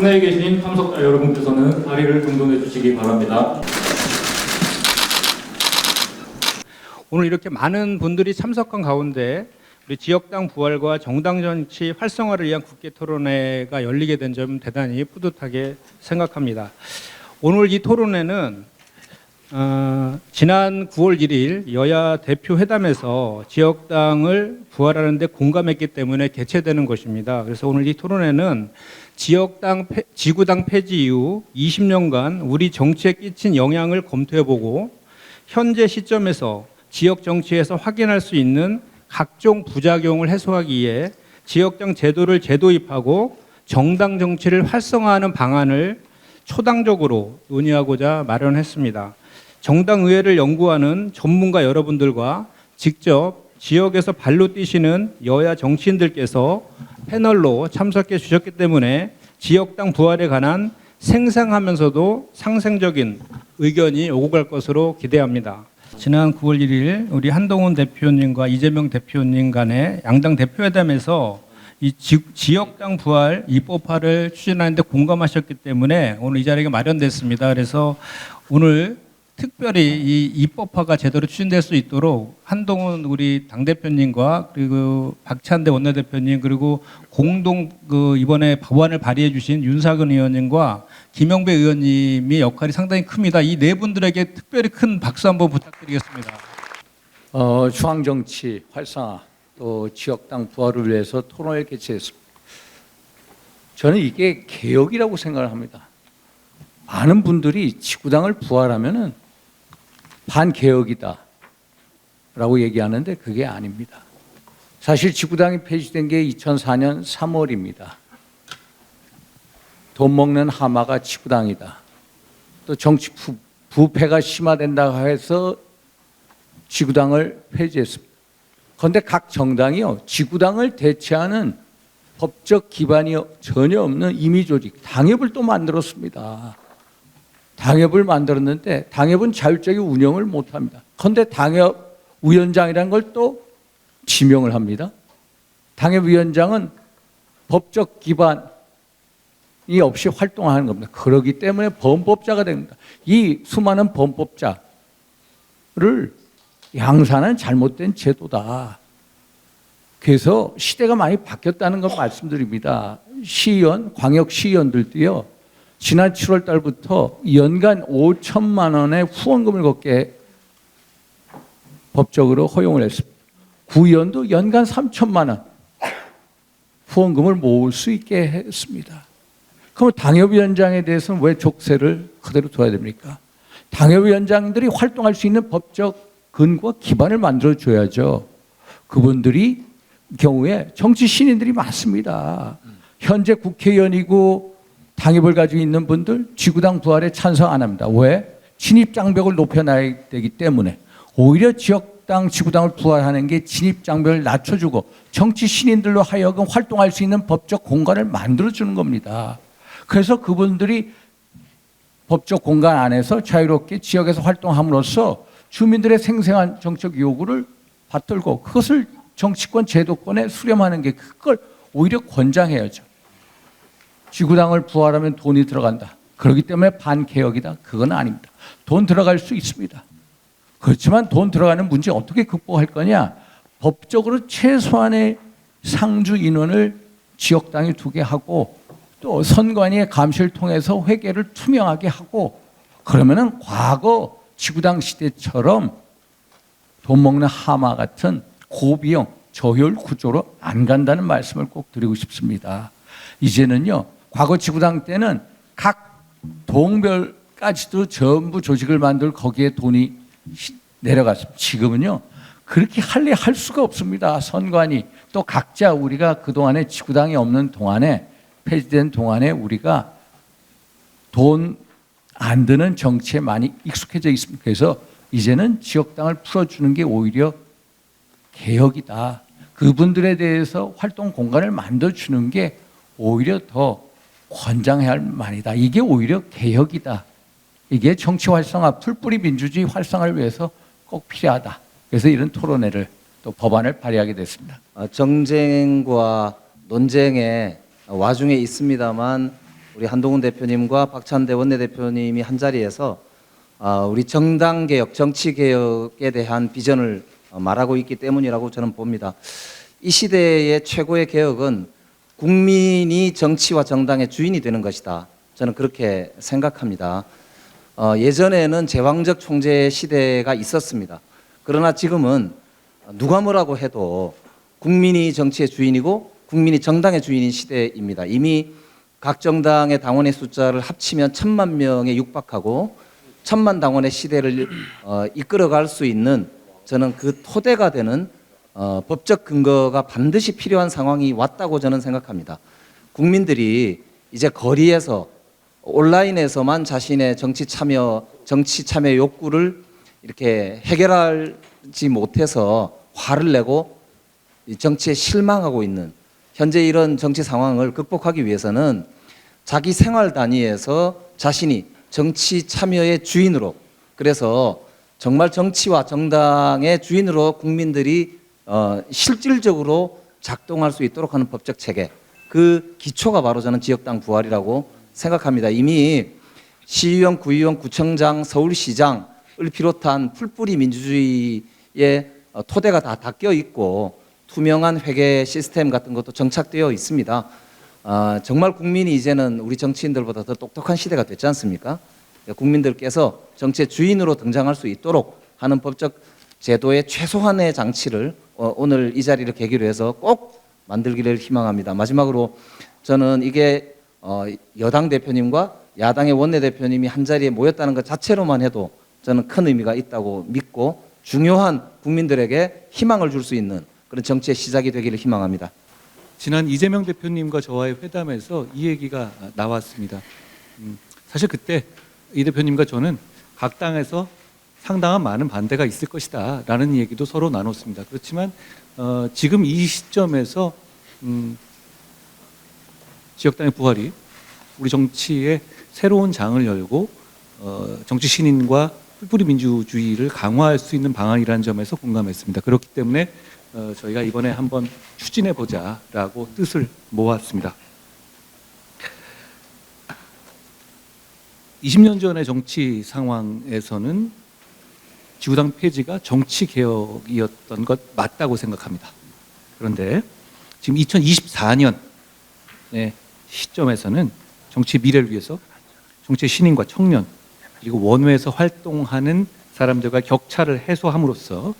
당내에 계신 참석자 여러분께서는 자리를 등동해 주시기 바랍니다. 오늘 이렇게 많은 분들이 참석한 가운데 우리 지역당 부활과 정당 정치 활성화를 위한 국회 토론회가 열리게 된 점 대단히 뿌듯하게 생각합니다. 오늘 이 토론회는 지난 9월 1일 여야 대표 회담에서 지역당을 부활하는 데 공감했기 때문에 개최되는 것입니다. 그래서 오늘 이 토론회는 지구당 폐지 이후 20년간 우리 정치에 끼친 영향을 검토해보고 현재 시점에서 지역 정치에서 확인할 수 있는 각종 부작용을 해소하기 위해 지역당 제도를 재도입하고 정당 정치를 활성화하는 방안을 초당적으로 논의하고자 마련했습니다. 정당 의회를 연구하는 전문가 여러분들과 직접 지역에서 발로 뛰시는 여야 정치인들께서 패널로 참석해 주셨기 때문에 지역당 부활에 관한 생생하면서도 상생적인 의견이 오고 갈 것으로 기대합니다. 지난 9월 1일 우리 한동훈 대표님과 이재명 대표님 간의 양당 대표회담에서 이 지역당 부활 입법화를 추진하는 데 공감하셨기 때문에 오늘 이 자리가 마련됐습니다. 그래서 오늘 특별히 이 입법화가 제대로 추진될 수 있도록 한동훈 우리 당대표님과 그리고 박찬대 원내대표님 그리고 공동 이번에 법안을 발의해 주신 윤석열 의원님과 김영배 의원님의 역할이 상당히 큽니다. 이 네 분들에게 특별히 큰 박수 한번 부탁드리겠습니다. 중앙정치 활성화 또 지역당 부활을 위해서 토론을 개최했습니다. 저는 이게 개혁이라고 생각을 합니다. 많은 분들이 지구당을 부활하면은 반개혁이다 라고 얘기하는데 그게 아닙니다. 사실 지구당이 폐지된 게 2004년 3월입니다. 돈 먹는 하마가 지구당이다. 또 정치 부패가 심화된다고 해서 지구당을 폐지했습니다. 그런데 각 정당이요 지구당을 대체하는 법적 기반이 전혀 없는 임의조직 당협을 또 만들었습니다. 당협을 만들었는데 당협은 자율적인 운영을 못합니다. 그런데 당협 위원장이라는 걸 또 지명을 합니다. 당협위원장은 법적 기반이 없이 활동하는 겁니다. 그렇기 때문에 범법자가 됩니다. 이 수많은 범법자를 양산한 잘못된 제도다. 그래서 시대가 많이 바뀌었다는 걸 말씀드립니다. 시의원, 광역시의원들도요. 지난 7월 달부터 연간 5천만 원의 후원금을 걷게 법적으로 허용을 했습니다. 구의원도 연간 3천만 원 후원금을 모을 수 있게 했습니다. 그럼 당협위원장에 대해서는 왜 족쇄를 그대로 둬야 됩니까? 당협위원장들이 활동할 수 있는 법적 근거와 기반을 만들어줘야죠. 그분들이 경우에 정치 신인들이 많습니다. 현재 국회의원이고 당협을 가지고 있는 분들 지구당 부활에 찬성 안 합니다. 왜? 진입장벽을 높여놔야 되기 때문에 오히려 지역당 지구당을 부활하는 게 진입장벽을 낮춰주고 정치 신인들로 하여금 활동할 수 있는 법적 공간을 만들어주는 겁니다. 그래서 그분들이 법적 공간 안에서 자유롭게 지역에서 활동함으로써 주민들의 생생한 정책 요구를 받들고 그것을 정치권 제도권에 수렴하는 게 그걸 오히려 권장해야죠. 지구당을 부활하면 돈이 들어간다. 그렇기 때문에 반개혁이다. 그건 아닙니다. 돈 들어갈 수 있습니다. 그렇지만 돈 들어가는 문제 어떻게 극복할 거냐. 법적으로 최소한의 상주 인원을 지역당에 두게 하고 또 선관위의 감시를 통해서 회계를 투명하게 하고 그러면은 과거 지구당 시대처럼 돈 먹는 하마 같은 고비용 저효율 구조로 안 간다는 말씀을 꼭 드리고 싶습니다. 이제는요. 과거 지구당 때는 각 동별까지도 전부 조직을 만들고 거기에 돈이 내려갔습니다. 지금은요. 그렇게 할 수가 없습니다. 선관위 또 각자 우리가 그동안에 지구당이 없는 동안에 폐지된 동안에 우리가 돈 안 드는 정치에 많이 익숙해져 있습니다. 그래서 이제는 지역당을 풀어주는 게 오히려 개혁이다. 그분들에 대해서 활동 공간을 만들어주는 게 오히려 더 권장해야 할 말이다. 이게 오히려 개혁이다. 이게 정치 활성화, 풀뿌리 민주주의 활성화를 위해서 꼭 필요하다. 그래서 이런 토론회를 또 법안을 발의하게 됐습니다. 정쟁과 논쟁의 와중에 있습니다만 우리 한동훈 대표님과 박찬대 원내대표님이 한 자리에서 우리 정당 개혁, 정치 개혁에 대한 비전을 말하고 있기 때문이라고 저는 봅니다. 이 시대의 최고의 개혁은 국민이 정치와 정당의 주인이 되는 것이다. 저는 그렇게 생각합니다. 예전에는 제왕적 총재 시대가 있었습니다. 그러나 지금은 누가 뭐라고 해도 국민이 정치의 주인이고 국민이 정당의 주인인 시대입니다. 이미 각 정당의 당원의 숫자를 합치면 1,000만 명에 육박하고 1,000만 당원의 시대를 이끌어갈 수 있는 저는 그 토대가 되는 법적 근거가 반드시 필요한 상황이 왔다고 저는 생각합니다. 국민들이 이제 거리에서 온라인에서만 자신의 정치 참여 욕구를 이렇게 해결하지 못해서 화를 내고 정치에 실망하고 있는 현재 이런 정치 상황을 극복하기 위해서는 자기 생활 단위에서 자신이 정치 참여의 주인으로, 그래서 정말 정치와 정당의 주인으로 국민들이 실질적으로 작동할 수 있도록 하는 법적 체계, 그 기초가 바로 저는 지역당 부활이라고 생각합니다. 이미 시의원, 구의원, 구청장, 서울시장을 비롯한 풀뿌리 민주주의의 토대가 다 닦여 있고 투명한 회계 시스템 같은 것도 정착되어 있습니다. 정말 국민이 이제는 우리 정치인들보다 더 똑똑한 시대가 됐지 않습니까? 국민들께서 정치의 주인으로 등장할 수 있도록 하는 법적 제도의 최소한의 장치를 오늘 이 자리를 계기로 해서 꼭 만들기를 희망합니다. 마지막으로 저는 이게 여당 대표님과 야당의 원내대표님이 한 자리에 모였다는 것 자체로만 해도 저는 큰 의미가 있다고 믿고 중요한 국민들에게 희망을 줄 수 있는 그런 정치의 시작이 되기를 희망합니다. 지난 이재명 대표님과 저와의 회담에서 이 얘기가 나왔습니다. 사실 그때 이 대표님과 저는 각 당에서 상당한 많은 반대가 있을 것이다 라는 얘기도 서로 나눴습니다. 그렇지만 지금 이 시점에서 지역당의 부활이 우리 정치의 새로운 장을 열고 정치 신인과 풀뿌리 민주주의를 강화할 수 있는 방안이라는 점에서 공감했습니다. 그렇기 때문에 저희가 이번에 한번 추진해 보자라고 뜻을 모았습니다. 20년 전의 정치 상황에서는 지구당 폐지가 정치 개혁이었던 것 맞다고 생각합니다. 그런데 지금 2024년의 시점에서는 정치 미래를 위해서 정치 신인과 청년 그리고 원외에서 활동하는 사람들과 격차를 해소함으로써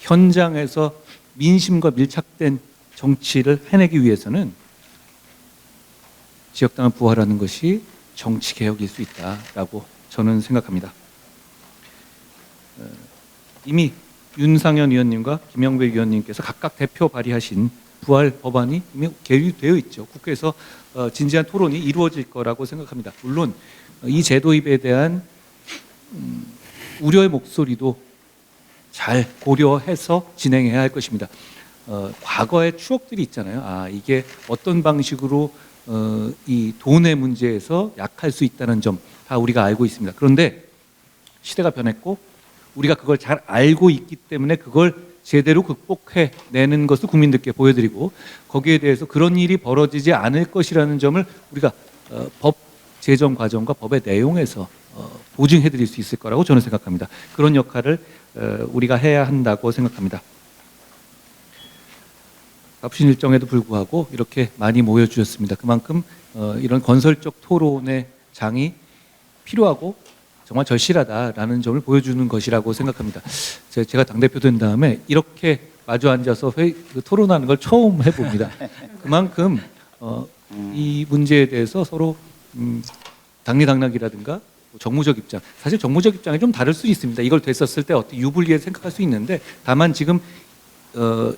현장에서 민심과 밀착된 정치를 해내기 위해서는 지역당을 부활하는 것이 정치 개혁일 수 있다라고 저는 생각합니다. 이미 윤상현 의원님과 김영배 의원님께서 각각 대표 발의하신 부활 법안이 이미 계류되어 있죠. 국회에서 진지한 토론이 이루어질 거라고 생각합니다. 물론 이 제도입에 대한 우려의 목소리도 잘 고려해서 진행해야 할 것입니다. 과거의 추억들이 있잖아요. 이게 어떤 방식으로 이 돈의 문제에서 약할 수 있다는 점 다 우리가 알고 있습니다. 그런데 시대가 변했고 우리가 그걸 잘 알고 있기 때문에 그걸 제대로 극복해내는 것을 국민들께 보여드리고 거기에 대해서 그런 일이 벌어지지 않을 것이라는 점을 우리가 법 제정 과정과 법의 내용에서 보증해드릴 수 있을 거라고 저는 생각합니다. 그런 역할을 우리가 해야 한다고 생각합니다. 바쁘신 일정에도 불구하고 이렇게 많이 모여주셨습니다. 그만큼 이런 건설적 토론의 장이 필요하고 정말 절실하다라는 점을 보여주는 것이라고 생각합니다. 제가 당대표 된 다음에 이렇게 마주 앉아서 토론하는 걸 처음 해봅니다. 그만큼 이 문제에 대해서 서로 당리당락이라든가 정무적 입장, 사실 정무적 입장이 좀 다를 수 있습니다. 이걸 됐었을 때 어떻게 유불리에 생각할 수 있는데 다만 지금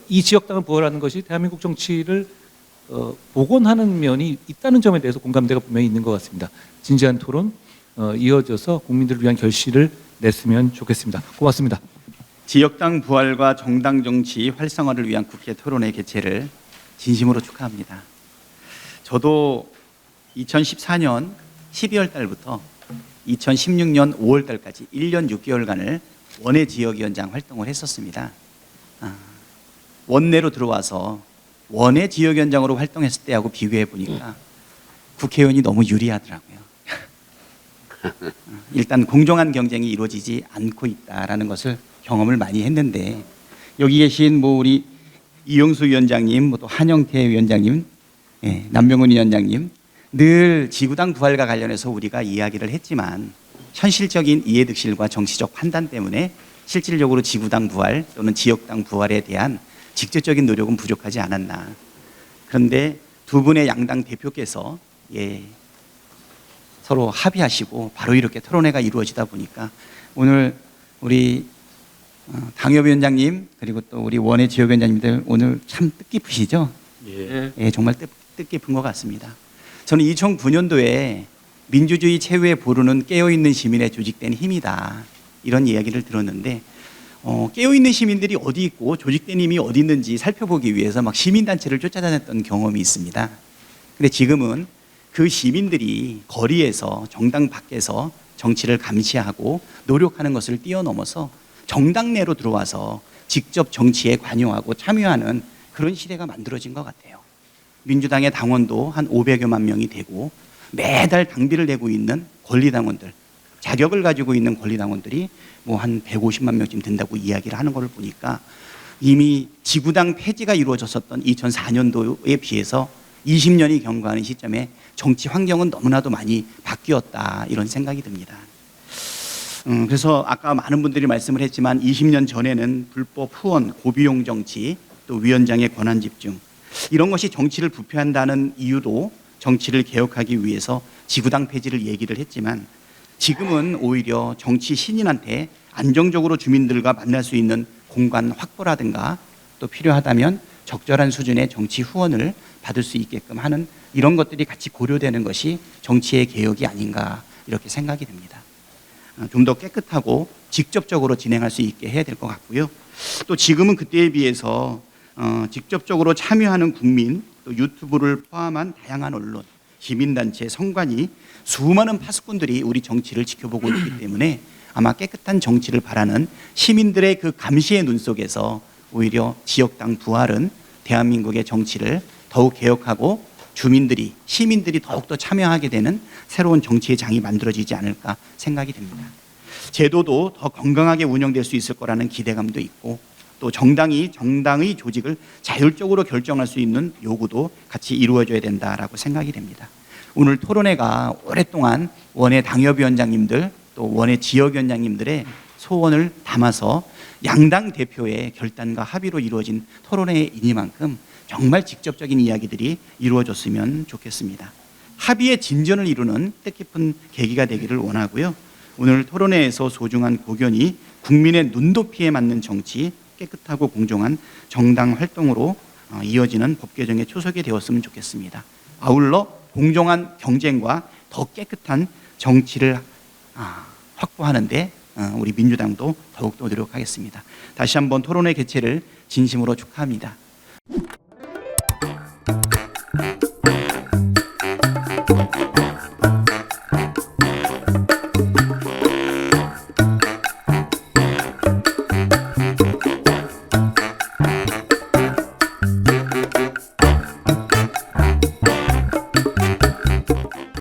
이 지역당을 부활하는 것이 대한민국 정치를 복원하는 면이 있다는 점에 대해서 공감대가 분명히 있는 것 같습니다. 진지한 토론 이어져서 국민들을 위한 결실을 냈으면 좋겠습니다. 고맙습니다. 지역당 부활과 정당 정치 활성화를 위한 국회 토론회 개최를 진심으로 축하합니다. 저도 2014년 12월 달부터 2016년 5월 달까지 1년 6개월간을 원외 지역위원장 활동을 했었습니다. 원내로 들어와서 원외 지역위원장으로 활동했을 때하고 비교해 보니까 국회의원이 너무 유리하더라고요. 일단 공정한 경쟁이 이루어지지 않고 있다라는 것을 경험을 많이 했는데, 여기 계신 뭐 우리 이용수 위원장님, 뭐 또 한영태 위원장님, 남병훈 위원장님, 늘 지구당 부활과 관련해서 우리가 이야기를 했지만 현실적인 이해득실과 정치적 판단 때문에 실질적으로 지구당 부활 또는 지역당 부활에 대한 직접적인 노력은 부족하지 않았나. 그런데 두 분의 양당 대표께서 서로 합의하시고 바로 이렇게 토론회가 이루어지다 보니까 오늘 우리 당협위원장님 그리고 또 우리 원외 지역위원장님들 오늘 참 뜻깊으시죠? 예, 정말 뜻깊은 것 같습니다. 저는 2009년도에 민주주의 최후의 보루는 깨어있는 시민의 조직된 힘이다, 이런 이야기를 들었는데, 깨어있는 시민들이 어디 있고 조직된 힘이 어디 있는지 살펴보기 위해서 막 시민단체를 쫓아다녔던 경험이 있습니다. 근데 지금은 그 시민들이 거리에서 정당 밖에서 정치를 감시하고 노력하는 것을 뛰어넘어서 정당 내로 들어와서 직접 정치에 관여하고 참여하는 그런 시대가 만들어진 것 같아요. 민주당의 당원도 한 500여만 명이 되고 매달 당비를 내고 있는 권리당원들, 자격을 가지고 있는 권리당원들이 뭐 한 150만 명쯤 된다고 이야기를 하는 것을 보니까 이미 지구당 폐지가 이루어졌었던 2004년도에 비해서 20년이 경과하는 시점에 정치 환경은 너무나도 많이 바뀌었다, 이런 생각이 듭니다. 그래서 아까 많은 분들이 말씀을 했지만 20년 전에는 불법 후원, 고비용 정치, 또 위원장의 권한 집중, 이런 것이 정치를 부패한다는 이유로 정치를 개혁하기 위해서 지구당 폐지를 얘기를 했지만, 지금은 오히려 정치 신인한테 안정적으로 주민들과 만날 수 있는 공간 확보라든가 또 필요하다면 적절한 수준의 정치 후원을 받을 수 있게끔 하는 이런 것들이 같이 고려되는 것이 정치의 개혁이 아닌가, 이렇게 생각이 됩니다. 좀 더 깨끗하고 직접적으로 진행할 수 있게 해야 될 것 같고요. 또 지금은 그때에 비해서 직접적으로 참여하는 국민, 또 유튜브를 포함한 다양한 언론, 시민단체, 성관이 수많은 파수꾼들이 우리 정치를 지켜보고 있기 때문에 아마 깨끗한 정치를 바라는 시민들의 그 감시의 눈 속에서 오히려 지역당 부활은 대한민국의 정치를 더욱 개혁하고 주민들이, 시민들이 더욱더 참여하게 되는 새로운 정치의 장이 만들어지지 않을까 생각이 됩니다. 제도도 더 건강하게 운영될 수 있을 거라는 기대감도 있고, 또 정당의 조직을 자율적으로 결정할 수 있는 요구도 같이 이루어져야 된다라고 생각이 됩니다. 오늘 토론회가 오랫동안 원외 당협위원장님들 또 원외 지역위원장님들의 소원을 담아서 양당 대표의 결단과 합의로 이루어진 토론회이니만큼 정말 직접적인 이야기들이 이루어졌으면 좋겠습니다. 합의의 진전을 이루는 뜻깊은 계기가 되기를 원하고요. 오늘 토론회에서 소중한 고견이 국민의 눈높이에 맞는 정치, 깨끗하고 공정한 정당 활동으로 이어지는 법 개정의 초석이 되었으면 좋겠습니다. 아울러 공정한 경쟁과 더 깨끗한 정치를 확보하는 데 우리 민주당도 더욱더 노력하겠습니다. 다시 한번 토론회 개최를 진심으로 축하합니다.